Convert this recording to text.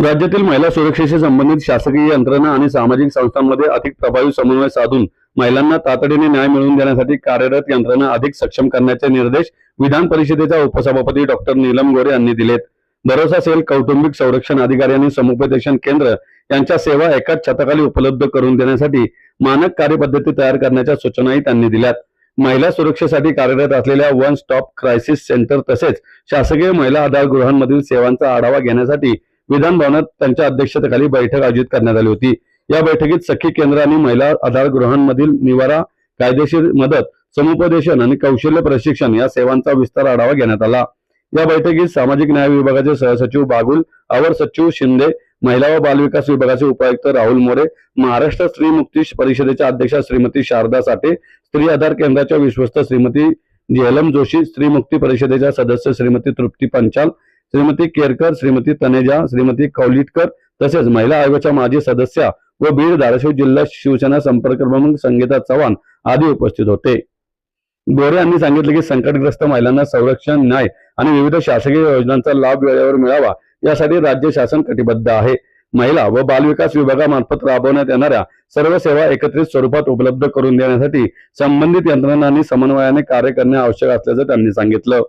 राज्यातील महिला सुरक्षेशी संबंधित शासकीय यंत्रणा आणि सामाजिक संस्थांमध्ये अधिक प्रभावी समन्वय साधून महिलांना तातडीने न्याय मिळवून देण्यासाठी कार्यरत यंत्रणा अधिक सक्षम करण्याचे निर्देश विधान परिषदेच्या उपसभापती डॉक्टर नीलम गोरे यांनी दिलेत। भरोसा सेल, कौटुंबिक संरक्षण अधिकारी आणि समुपदेशन केंद्र यांच्या सेवा एकाच छताखाली उपलब्ध करून देण्यासाठी मानक कार्यपद्धती तयार करण्याच्या सूचनाही त्यांनी दिल्यात। महिला सुरक्षेसाठी कार्यरत असलेल्या वन स्टॉप क्रायसिस सेंटर तसेच शासकीय महिला आधार गृहांमधील सेवांचा आढावा घेण्यासाठी विधान भवनात त्यांच्या अध्यक्षतेखाली बैठक आयोजित करण्यात आली होती। या बैठकीत सखी केंद्र आणि महिला आधार गृहांमधील निवारा, कायदेशीर मदत, समुपदेशन आणि कौशल्य प्रशिक्षण या सेवांचा विस्तार आढावा घेण्यात आला। या बैठकीत सामाजिक न्याय विभागाचे सहसचिव बागुल, अवर सचिव शिंदे, महिला व बाल विकास विभागाचे उपायुक्त राहुल मोरे, महाराष्ट्र स्त्री मुक्ती परिषदेच्या अध्यक्षा श्रीमती शारदा साठे, स्त्री आधार केंद्राच्या विश्वस्त श्रीमती झेलम जोशी, स्त्री मुक्ती परिषदेच्या सदस्य श्रीमती तृप्ती पंचाल, श्रीमती केरकर, श्रीमती तनेजा, श्रीमती कौलिटकर तसेच महिला आयोगाच्या माजी सदस्या व बीड धाराशिव जिल्हा शिवसेना संपर्क प्रमुख संगीता चव्हाण आदी उपस्थित होते। गोरे यांनी सांगितले की संकटग्रस्त महिलांना संरक्षण, न्याय आणि विविध शासकीय योजनांचा लाभ वेळेवर मिळावा यासाठी राज्य शासन कटिबद्ध आहे। महिला व बाल विकास विभागामार्फत राबवण्यात येणाऱ्या सर्व सेवा एकत्रित स्वरूपात उपलब्ध करून देण्यासाठी संबंधित यंत्रणांनी समन्वयाने कार्य करणे आवश्यक असल्याचे त्यांनी सांगितलं।